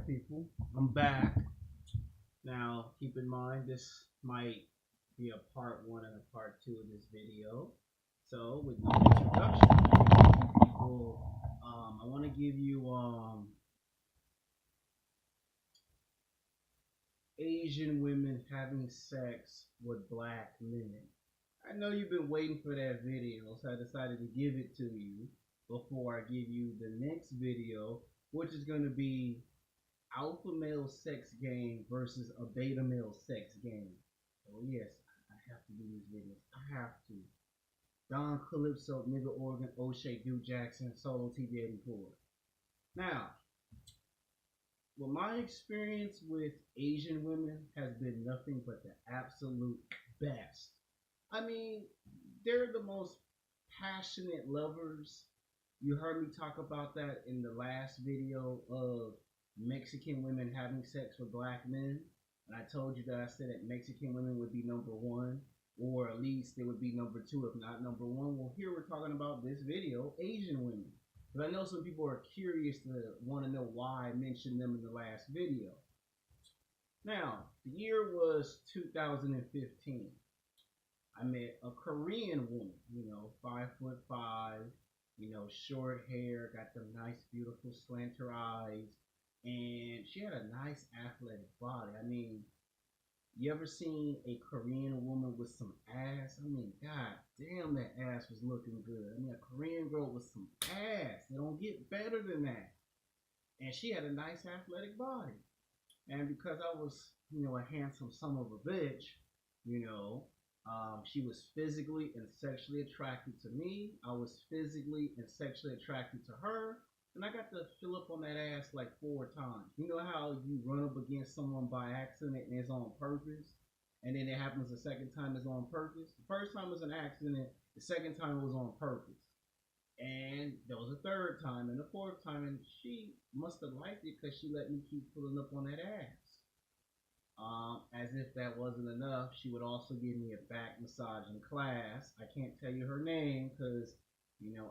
people, I'm back. Now, keep in mind, this might be a part one and a part two of this video. So, with no introduction, people, I want to give you Asian women having sex with black men. I know you've been waiting for that video, so I decided to give it to you before I give you the next video, which is going to be alpha male sex game versus a beta male sex game. Oh yes, I have to do these videos. I have to. Don Calypso, Nigga Organ, O'Shea, Duke Jackson, Solo TV84. Now, well, my experience with Asian women has been nothing but the absolute best. I mean, they're the most passionate lovers. You heard me talk about that in the last video of Mexican women having sex with black men. And I told you that I said that Mexican women would be number one, or at least they would be number two, if not number one. Well, here we're talking about this video, Asian women. But I know some people are curious to want to know why I mentioned them in the last video. Now, the year was 2015. I met a Korean woman, 5'5", short hair, got them nice, beautiful slanter eyes, and she had a nice athletic body. I mean, you ever seen a Korean woman with some ass? I mean, god damn, that ass was looking good. I mean, a Korean girl with some ass. They don't get better than that. And she had a nice athletic body. And because I was, a handsome son of a bitch, she was physically and sexually attracted to me. I was physically and sexually attracted to her. And I got to fill up on that ass like 4 times. You know how you run up against someone by accident and it's on purpose? And then it happens the second time it's on purpose? The first time was an accident. The second time it was on purpose. And there was a third time and a fourth time. And she must have liked it because she let me keep filling up on that ass. As if that wasn't enough, she would also give me a back massage in class. I can't tell you her name because,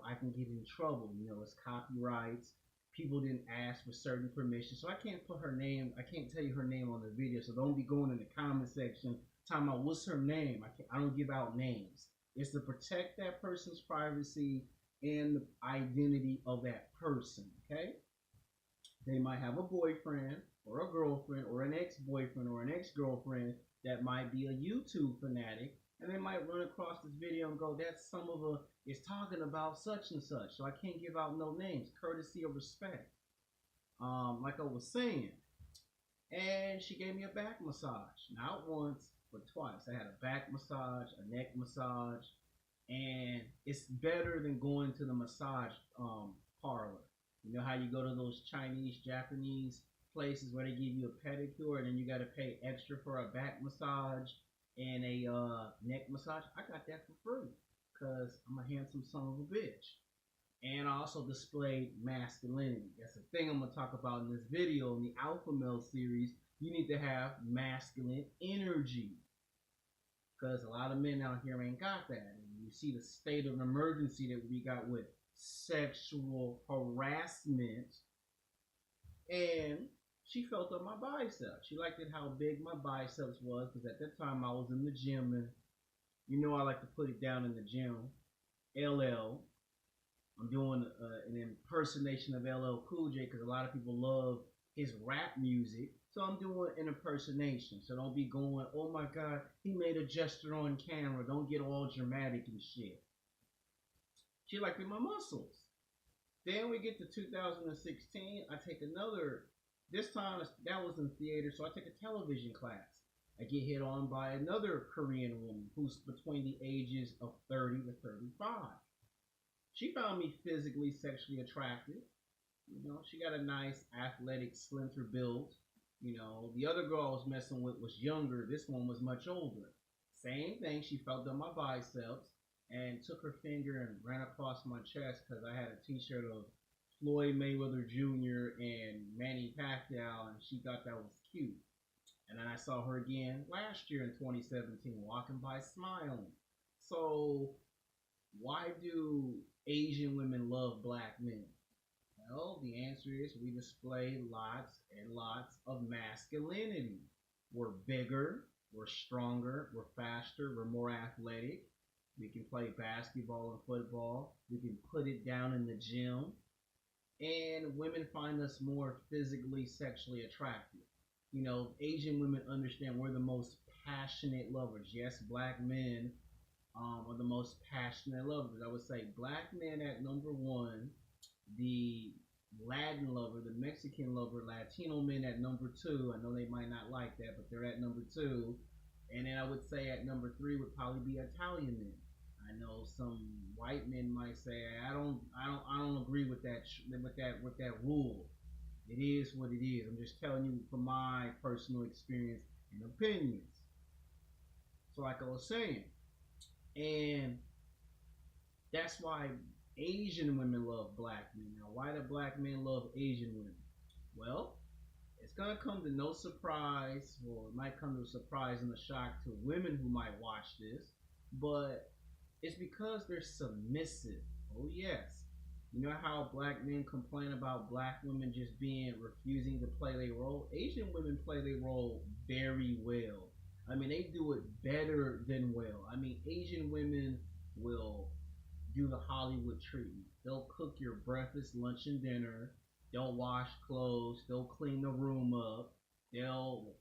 I can get in trouble. It's copyrights. People didn't ask for certain permissions. So I can't put her name, I can't tell you her name on the video. So don't be going in the comment section talking about what's her name. I don't give out names. It's to protect that person's privacy and the identity of that person, okay? They might have a boyfriend or a girlfriend or an ex-boyfriend or an ex-girlfriend that might be a YouTube fanatic, and they might run across this video and go, that's some of a, is talking about such and such. So I can't give out no names, courtesy of respect. Like I was saying. And she gave me a back massage. Not once, but twice. I had a back massage, a neck massage, and it's better than going to the massage parlor. You know how you go to those Chinese, Japanese places where they give you a pedicure and then you got to pay extra for a back massage and a neck massage? I got that for free because I'm a handsome son of a bitch. And I also displayed masculinity. That's the thing I'm going to talk about in this video. In the Alpha Male series, you need to have masculine energy. Because a lot of men out here ain't got that. And you see the state of emergency that we got with sexual harassment. And she felt up my biceps. She liked it how big my biceps was. Because at that time I was in the gym. And I like to put it down in the gym. LL. I'm doing an impersonation of LL Cool J because a lot of people love his rap music. So I'm doing an impersonation. So don't be going, oh my God, he made a gesture on camera. Don't get all dramatic and shit. She liked my muscles. Then we get to 2016. I take another, this time that was in theater, so I take a television class. I get hit on by another Korean woman who's between the ages of 30 to 35. She found me physically, sexually attractive. She got a nice, athletic, slender build. The other girl I was messing with was younger. This one was much older. Same thing. She felt on my biceps and took her finger and ran across my chest because I had a t-shirt of Floyd Mayweather Jr. and Manny Pacquiao, and she thought that was cute. And then I saw her again last year in 2017, walking by smiling. So why do Asian women love black men? Well, the answer is we display lots and lots of masculinity. We're bigger, we're stronger, we're faster, we're more athletic. We can play basketball and football. We can put it down in the gym. And women find us more physically, sexually attractive. Asian women understand we're the most passionate lovers. Yes, black men are the most passionate lovers. I would say black men at number one, the Latin lover, the Mexican lover, Latino men at number two. I know they might not like that, but they're at number two. And then I would say at number three would probably be Italian men. I know some white men might say I don't agree with that rule. It is what it is. I'm just telling you from my personal experience and opinions. So like I was saying, and that's why Asian women love black men. Now, why do black men love Asian women? Well, it's gonna come to no surprise, or it might come to a surprise and a shock to women who might watch this, but it's because they're submissive. Oh yes. You know how black men complain about black women just being refusing to play their role? Asian women play their role very well. I mean, they do it better than well. I mean, Asian women will do the Hollywood treatment. They'll cook your breakfast, lunch, and dinner. They'll wash clothes. They'll clean the room up. They'll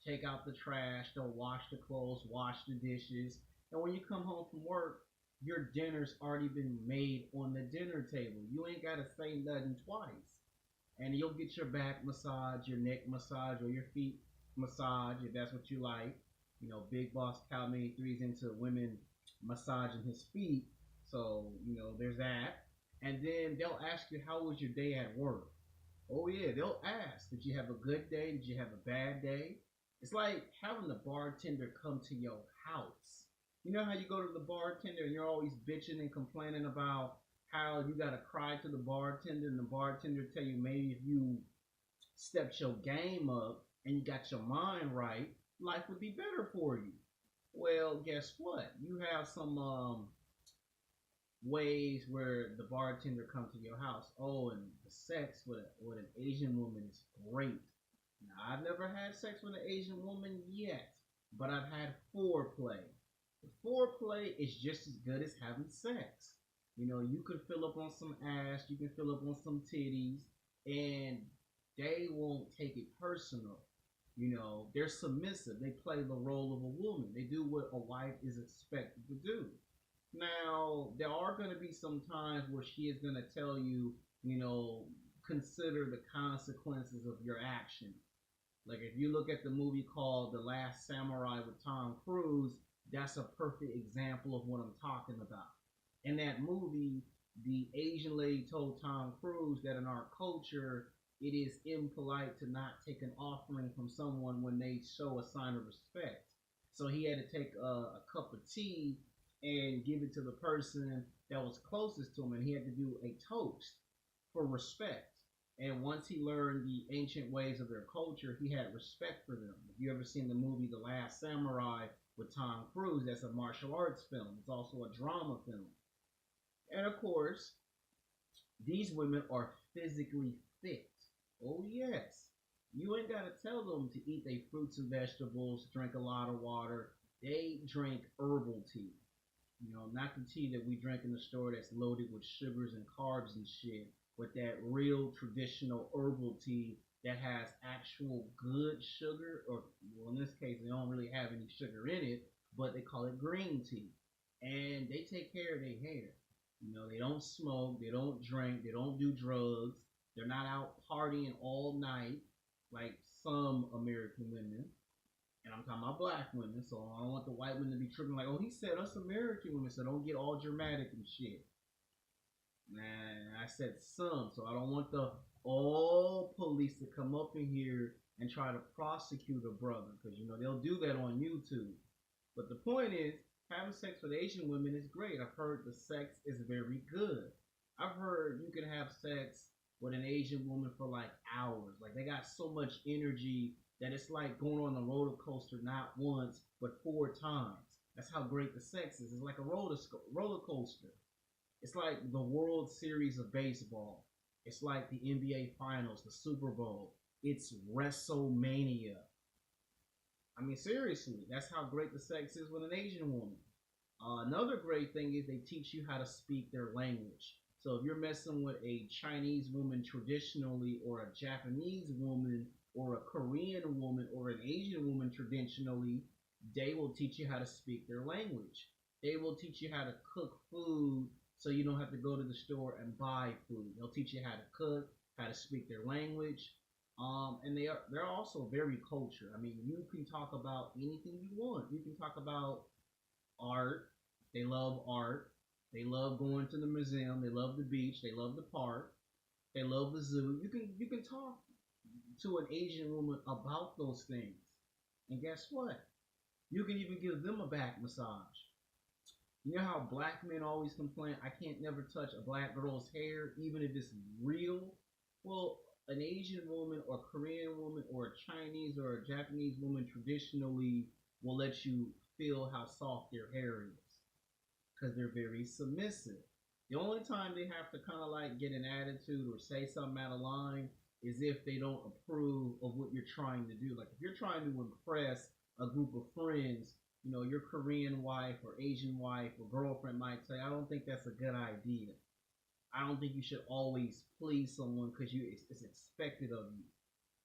take out the trash. They'll wash the clothes, wash the dishes. And when you come home from work, your dinner's already been made on the dinner table. You ain't got to say nothing twice. And you'll get your back massage, your neck massage, or your feet massage if that's what you like. Big Boss Cal Many Threes into women massaging his feet. So, there's that. And then they'll ask you, how was your day at work? Oh, yeah, they'll ask, did you have a good day? Did you have a bad day? It's like having the bartender come to your house. You know how you go to the bartender and you're always bitching and complaining about how you got to cry to the bartender, and the bartender tell you maybe if you stepped your game up and you got your mind right, life would be better for you. Well, guess what? You have some ways where the bartender comes to your house. Oh, and the sex with an Asian woman is great. Now, I've never had sex with an Asian woman yet, but I've had foreplay. The foreplay is just as good as having sex. You can fill up on some ass, you can fill up on some titties, and they won't take it personal. They're submissive. They play the role of a woman. They do what a wife is expected to do. Now, there are going to be some times where she is going to tell you, consider the consequences of your actions. Like if you look at the movie called The Last Samurai with Tom Cruise, that's a perfect example of what I'm talking about. In that movie, the Asian lady told Tom Cruise that in our culture, it is impolite to not take an offering from someone when they show a sign of respect. So he had to take a cup of tea and give it to the person that was closest to him, and he had to do a toast for respect. And once he learned the ancient ways of their culture, he had respect for them. If you ever seen the movie The Last Samurai with Tom Cruise, that's a martial arts film. It's also a drama film. And of course, these women are physically fit. Oh yes. You ain't gotta tell them to eat their fruits and vegetables, drink a lot of water. They drink herbal tea. Not the tea that we drink in the store that's loaded with sugars and carbs and shit, but that real traditional herbal tea that has actual good sugar, or well, in this case, they don't really have any sugar in it, but they call it green tea. And they take care of their hair. They don't smoke, they don't drink, they don't do drugs, they're not out partying all night like some American women. And I'm talking about black women, so I don't want the white women to be tripping like, oh, he said us American women, so don't get all dramatic and shit. Nah, I said some, so I don't want the all police to come up in here and try to prosecute a brother, because they'll do that on YouTube. But the point is, having sex with Asian women is great. I've heard the sex is very good. I've heard you can have sex with an Asian woman for like hours. Like they got so much energy that it's like going on a roller coaster not once but 4 times. That's how great the sex is. It's like a roller coaster. It's like the World Series of baseball. It's like the NBA Finals, the Super Bowl. It's WrestleMania. I mean, seriously, that's how great the sex is with an Asian woman. Another great thing is they teach you how to speak their language. So if you're messing with a Chinese woman traditionally, or a Japanese woman, or a Korean woman, or an Asian woman traditionally, they will teach you how to speak their language. They will teach you how to cook food so you don't have to go to the store and buy food. They'll teach you how to cook, how to speak their language. And they're also very cultured. I mean, you can talk about anything you want. You can talk about art. They love art. They love going to the museum. They love the beach. They love the park. They love the zoo. You can talk to an Asian woman about those things. And guess what? You can even give them a back massage. You know how black men always complain, I can't never touch a black girl's hair, even if it's real? Well, an Asian woman or Korean woman or a Chinese or a Japanese woman traditionally will let you feel how soft their hair is because they're very submissive. The only time they have to kind of like get an attitude or say something out of line is if they don't approve of what you're trying to do. Like if you're trying to impress a group of friends, your Korean wife or Asian wife or girlfriend might say, I don't think that's a good idea. I don't think you should always please someone because it's expected of you.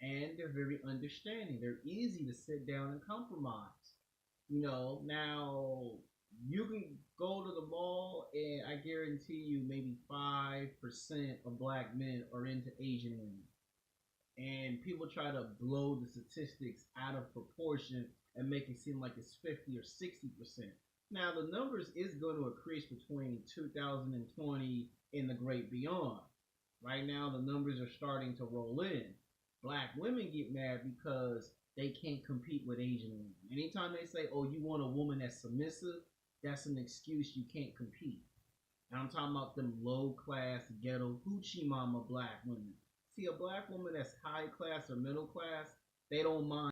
And they're very understanding. They're easy to sit down and compromise. Now you can go to the mall and I guarantee you maybe 5% of black men are into Asian women. And people try to blow the statistics out of proportion and make it seem like it's 50 or 60%. Now the numbers is going to increase between 2020 and the great beyond. Right now the numbers are starting to roll in. Black women get mad because they can't compete with Asian women. Anytime they say, oh, you want a woman that's submissive, that's an excuse you can't compete. And I'm talking about them low class, ghetto, hoochie mama black women. See, a black woman that's high class or middle class, they don't mind